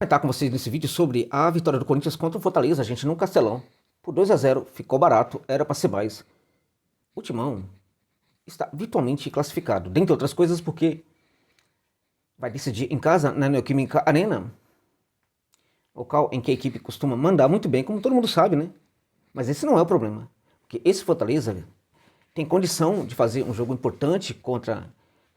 Comentar com vocês nesse vídeo sobre a vitória do Corinthians contra o Fortaleza, gente, no Castelão. Por 2-0, ficou barato, era para ser mais. O Timão está virtualmente classificado, dentre outras coisas porque vai decidir em casa, na Neoquímica Arena, local em que a equipe costuma mandar muito bem, como todo mundo sabe, né? Mas esse não é o problema, porque esse Fortaleza tem condição de fazer um jogo importante contra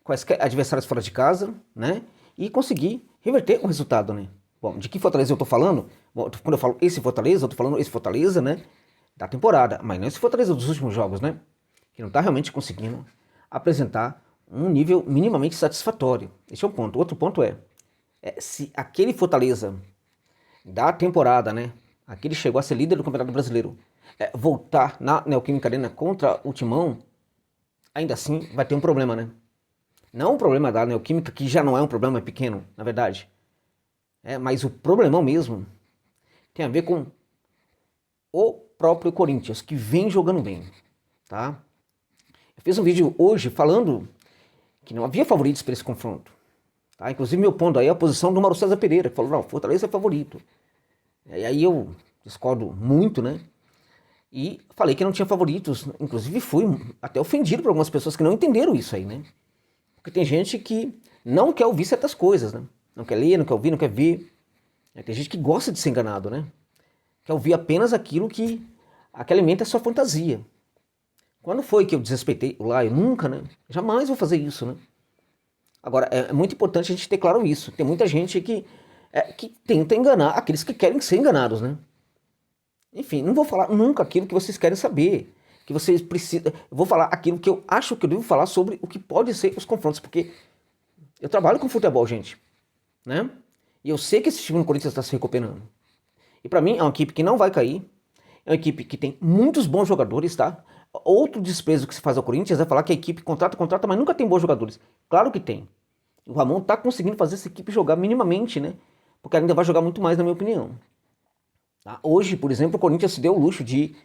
quaisquer adversários fora de casa, né? E conseguir reverter o resultado, né? Bom, de que Fortaleza eu tô falando? Bom, quando eu falo esse Fortaleza, eu tô falando esse Fortaleza, né? Da temporada, mas não esse Fortaleza dos últimos jogos, né? Que não tá realmente conseguindo apresentar um nível minimamente satisfatório. Esse é um ponto. Outro ponto é se aquele Fortaleza da temporada, né? Aquele chegou a ser líder do Campeonato Brasileiro, voltar na Neoquímica Arena contra o Timão, ainda assim vai ter um problema, né? Não o problema da Neoquímica, que já não é um problema pequeno, na verdade. Mas o problemão mesmo tem a ver com o próprio Corinthians, que vem jogando bem, tá? Eu fiz um vídeo hoje falando que não havia favoritos para esse confronto, tá? Inclusive meu ponto aí é a posição do Mauro César Pereira, que falou, não, Fortaleza é favorito. E aí eu discordo muito, né? E falei que não tinha favoritos, inclusive fui até ofendido por algumas pessoas que não entenderam isso aí, né? Porque tem gente que não quer ouvir certas coisas, né? Não quer ler, não quer ouvir, não quer ver. Tem gente que gosta de ser enganado, né? Quer ouvir apenas aquilo que alimenta a sua fantasia. Quando foi que eu desrespeitei o Laio? Nunca, né? Jamais vou fazer isso, né? Agora, é muito importante a gente ter claro isso. Tem muita gente que tenta enganar aqueles que querem ser enganados, né? Enfim, não vou falar nunca aquilo que vocês querem saber. Que vocês precisam. Eu vou falar aquilo que eu acho que eu devo falar sobre o que pode ser os confrontos. Porque eu trabalho com futebol, gente, né? E eu sei que esse time do Corinthians está se recuperando. E para mim é uma equipe que não vai cair. É uma equipe que tem muitos bons jogadores, tá? Outro desprezo que se faz ao Corinthians é falar que a equipe contrata, mas nunca tem bons jogadores. Claro que tem. O Ramon tá conseguindo fazer essa equipe jogar minimamente, né? Porque ainda vai jogar muito mais, na minha opinião. Tá? Hoje, por exemplo, o Corinthians se deu o luxo de ir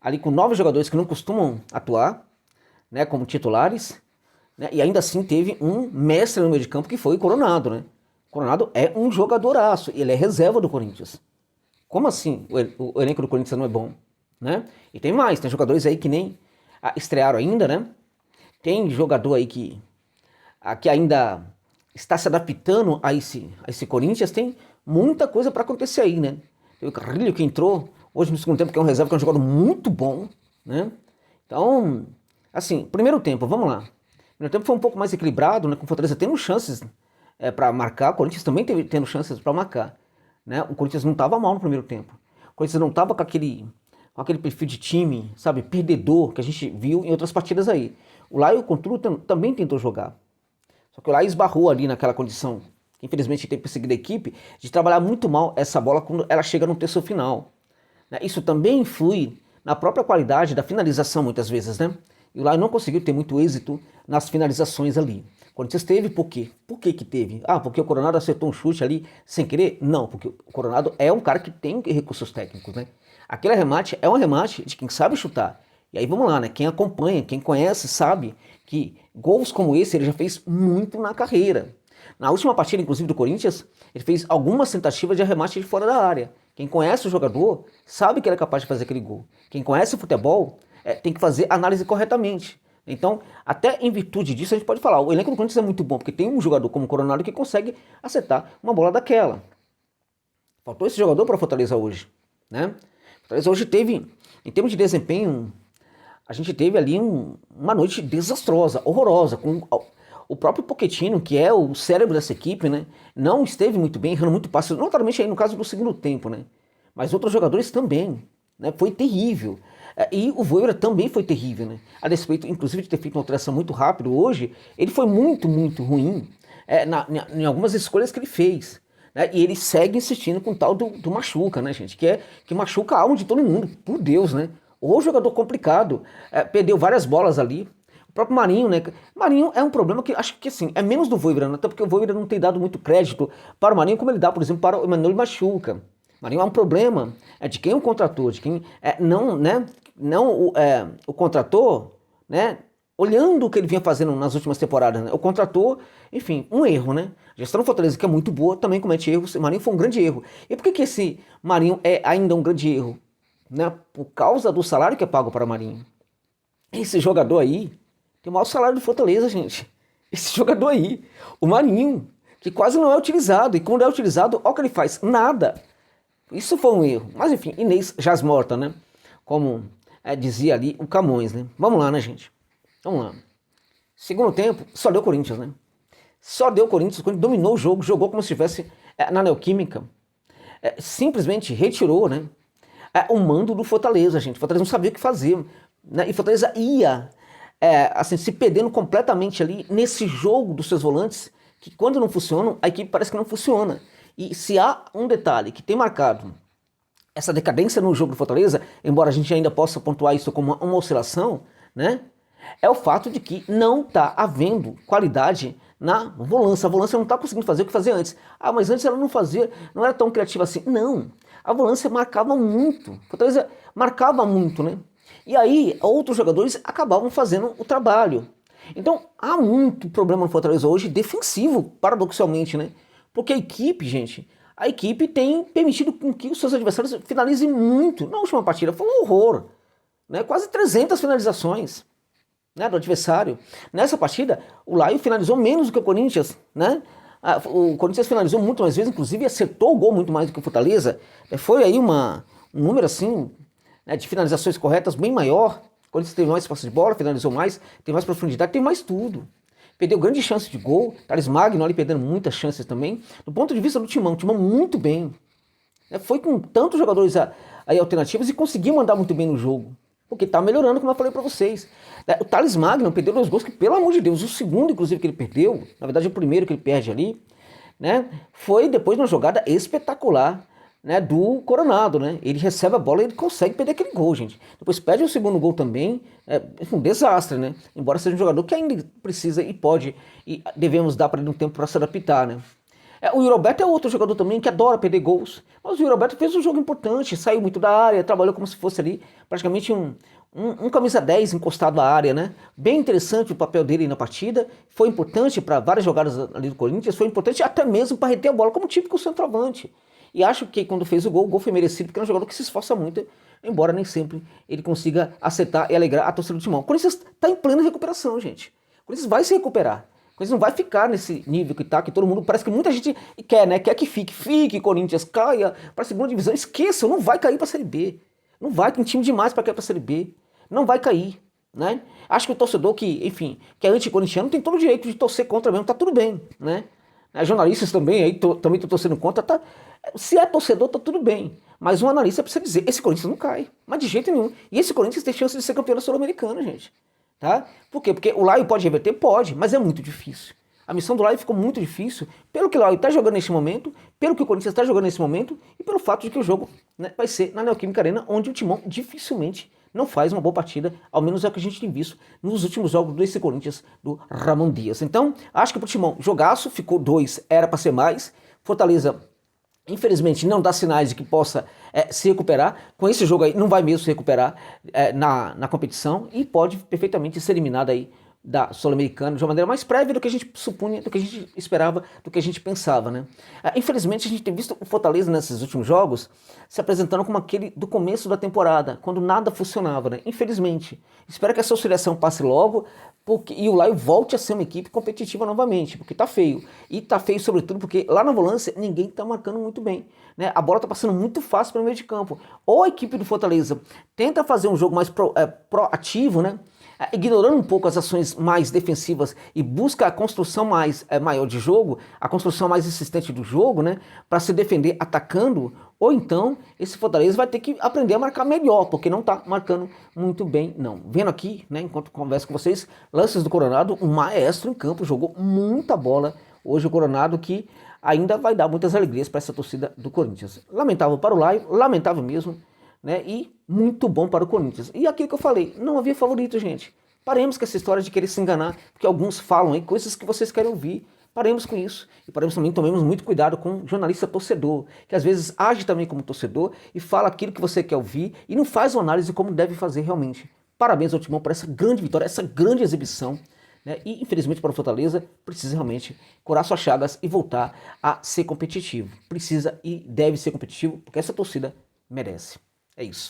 ali com 9 jogadores que não costumam atuar, né? Como titulares. Né? E ainda assim teve um mestre no meio de campo que foi o Coronado, né? O Coronado é um jogadoraço. Ele é reserva do Corinthians. Como assim o elenco do Corinthians não é bom? Né? E tem mais, tem jogadores aí que nem estrearam ainda, né? Tem jogador aí que ainda está se adaptando a esse Corinthians. Tem muita coisa para acontecer aí, né? Tem o Carrilho que entrou hoje no segundo tempo, que é um reserva, que é um jogador muito bom, né? Então, assim, primeiro tempo, vamos lá. Primeiro tempo foi um pouco mais equilibrado, né? Com o Fortaleza tendo chances para marcar, o Corinthians também tendo chances para marcar. Né? O Corinthians não estava mal no primeiro tempo. O Corinthians não estava com aquele perfil de time, sabe, perdedor que a gente viu em outras partidas aí. O Laio Contru também tentou jogar. Só que o Laio esbarrou ali naquela condição, que infelizmente tem perseguido a equipe, de trabalhar muito mal essa bola quando ela chega no terço final. Né? Isso também influi na própria qualidade da finalização muitas vezes, né? E o Laio não conseguiu ter muito êxito nas finalizações ali. O Corinthians teve por quê? Por que que teve? Ah, porque o Coronado acertou um chute ali sem querer? Não, porque o Coronado é um cara que tem recursos técnicos, né? Aquele arremate é um arremate de quem sabe chutar. E aí vamos lá, né? Quem acompanha, quem conhece, sabe que gols como esse ele já fez muito na carreira. Na última partida, inclusive, do Corinthians, ele fez algumas tentativas de arremate de fora da área. Quem conhece o jogador sabe que ele é capaz de fazer aquele gol. Quem conhece o futebol tem que fazer a análise corretamente. Então, até em virtude disso, a gente pode falar, o elenco do Corinthians é muito bom, porque tem um jogador como o Coronado que consegue acertar uma bola daquela. Faltou esse jogador para Fortaleza hoje, né? Fortaleza hoje teve, em termos de desempenho, a gente teve ali uma noite desastrosa, horrorosa, com o próprio Pochettino, que é o cérebro dessa equipe, né? Não esteve muito bem, errando muito passe, notadamente aí no caso do segundo tempo, né? Mas outros jogadores também, né? Foi terrível. E o Voivoda também foi terrível, né? A despeito, inclusive, de ter feito uma alteração muito rápido hoje, ele foi muito, muito ruim em algumas escolhas que ele fez. Né? E ele segue insistindo com o tal do machuca, né, gente? Que machuca a alma de todo mundo, por Deus, né? O jogador complicado, perdeu várias bolas ali. O próprio Marinho, né? Marinho é um problema que acho que assim, é menos do Voivoda, né? Até porque o Voivoda não tem dado muito crédito para o Marinho, como ele dá, por exemplo, para o Emmanuel Machuca. Marinho é um problema de quem o contratou, de quem não, né? Não o contratou, né? olhando o que ele vinha fazendo nas últimas temporadas, né? O contratou, enfim, um erro, né? A gestão do Fortaleza, que é muito boa, também comete erros. O Marinho foi um grande erro. E por que esse Marinho é ainda um grande erro? Né? Por causa do salário que é pago para o Marinho. Esse jogador aí tem o maior salário do Fortaleza, gente. Esse jogador aí, o Marinho, que quase não é utilizado. E quando é utilizado, olha o que ele faz. Nada. Isso foi um erro. Mas enfim, Inês jaz morta, né? Como dizia ali o Camões, né? Vamos lá, né, gente? Vamos lá. Segundo tempo, só deu Corinthians, né? Só deu Corinthians, quando dominou o jogo, jogou como se estivesse na Neoquímica. Simplesmente retirou, né? O mando do Fortaleza, gente. O Fortaleza não sabia o que fazer. Né? E Fortaleza ia assim, se perdendo completamente ali nesse jogo dos seus volantes, que quando não funcionam, a equipe parece que não funciona. E se há um detalhe que tem marcado essa decadência no jogo do Fortaleza, embora a gente ainda possa pontuar isso como uma oscilação, né? É o fato de que não está havendo qualidade na volância. A volância não está conseguindo fazer o que fazia antes. Ah, mas antes ela não fazia, não era tão criativa assim. Não, a volância marcava muito. Fortaleza marcava muito, né? E aí outros jogadores acabavam fazendo o trabalho. Então há muito problema no Fortaleza hoje defensivo, paradoxalmente, né? Porque a equipe, gente, a equipe tem permitido com que os seus adversários finalizem muito. Na última partida foi um horror, né? Quase 300 finalizações, né, do adversário. Nessa partida, o Laio finalizou menos do que o Corinthians, né? O Corinthians finalizou muito mais vezes, inclusive acertou o gol muito mais do que o Fortaleza. Foi aí um número assim, né, de finalizações corretas bem maior. O Corinthians teve mais posse de bola, finalizou mais, tem mais profundidade, tem mais tudo. Perdeu grande chance de gol, Thales Magno ali perdendo muitas chances também. Do ponto de vista do Timão, o Timão muito bem. Foi com tantos jogadores aí alternativos e conseguiu mandar muito bem no jogo. Porque tá melhorando, como eu falei pra vocês. O Thales Magno perdeu 2 gols que, pelo amor de Deus, o segundo, inclusive, que ele perdeu, na verdade o primeiro que ele perde ali, né, foi depois de uma jogada espetacular, né, do Coronado, né? Ele recebe a bola e ele consegue perder aquele gol, gente. Depois perde o segundo gol também, um desastre, né? Embora seja um jogador que ainda precisa e pode, e devemos dar para ele um tempo para se adaptar, né? O Yuri Alberto é outro jogador também que adora perder gols. Mas o Yuri Alberto fez um jogo importante, saiu muito da área, trabalhou como se fosse ali praticamente um camisa 10 encostado à área, né? Bem interessante o papel dele na partida. Foi importante para várias jogadas ali do Corinthians, foi importante até mesmo para reter a bola como típico centroavante. E acho que quando fez o gol foi merecido, porque é um jogador que se esforça muito, embora nem sempre ele consiga acertar e alegrar a torcida do Timão. O Corinthians está em plena recuperação, gente. O Corinthians vai se recuperar. O Corinthians não vai ficar nesse nível que tá, que todo mundo, parece que muita gente quer, né? Quer que fique, Corinthians caia para a segunda divisão. Esqueça, não vai cair para a Série B. Não vai, tem time demais para cair para a Série B. Não vai cair, né? Acho que o torcedor que, enfim, que é anticorintiano tem todo o direito de torcer contra mesmo, tá tudo bem, né? Jornalistas também, aí também estão torcendo contra, tá? Se é torcedor, tá tudo bem. Mas um analista precisa dizer, esse Corinthians não cai, mas de jeito nenhum. E esse Corinthians tem chance de ser campeão da Sul-Americana, gente. Tá? Por quê? Porque o Laio pode reverter? Pode, mas é muito difícil. A missão do Laio ficou muito difícil, pelo que o Laio está jogando nesse momento, pelo que o Corinthians está jogando nesse momento, e pelo fato de que o jogo, né, vai ser na Neoquímica Arena, onde o Timão dificilmente não faz uma boa partida, ao menos é o que a gente tem visto nos últimos jogos desse Corinthians do Ramon Dias. Então, acho que pro Timão, jogaço, ficou 2, era para ser mais. Fortaleza, infelizmente, não dá sinais de que possa se recuperar. Com esse jogo aí, não vai mesmo se recuperar na competição e pode perfeitamente ser eliminado aí da Sul-Americana de uma maneira mais prévia do que a gente supunha, do que a gente esperava, do que a gente pensava, né? Infelizmente, a gente tem visto o Fortaleza nesses últimos jogos se apresentando como aquele do começo da temporada, quando nada funcionava, né? Infelizmente. Espero que essa oscilação passe logo e o Laio volte a ser uma equipe competitiva novamente, porque tá feio. E tá feio sobretudo porque lá na volância ninguém tá marcando muito bem, né? A bola tá passando muito fácil para o meio de campo. Ou a equipe do Fortaleza tenta fazer um jogo mais proativo, né? Ignorando um pouco as ações mais defensivas e busca a construção maior de jogo, a construção mais insistente do jogo, né, para se defender atacando, ou então esse Fortaleza vai ter que aprender a marcar melhor, porque não está marcando muito bem, não. Vendo aqui, né, enquanto converso com vocês, lances do Coronado, um maestro em campo, jogou muita bola hoje o Coronado, que ainda vai dar muitas alegrias para essa torcida do Corinthians. Lamentável para o Laio, lamentável mesmo, né, e muito bom para o Corinthians. E aquilo que eu falei, não havia favorito, gente. Paremos com essa história de querer se enganar, porque alguns falam aí coisas que vocês querem ouvir. Paremos com isso. E paremos também, tomemos muito cuidado com o jornalista torcedor, que às vezes age também como torcedor e fala aquilo que você quer ouvir e não faz uma análise como deve fazer realmente. parabéns ao Timão por essa grande vitória, essa grande exibição, né? E infelizmente para o Fortaleza precisa realmente curar suas chagas e voltar a ser competitivo. Precisa e deve ser competitivo porque essa torcida merece. É isso.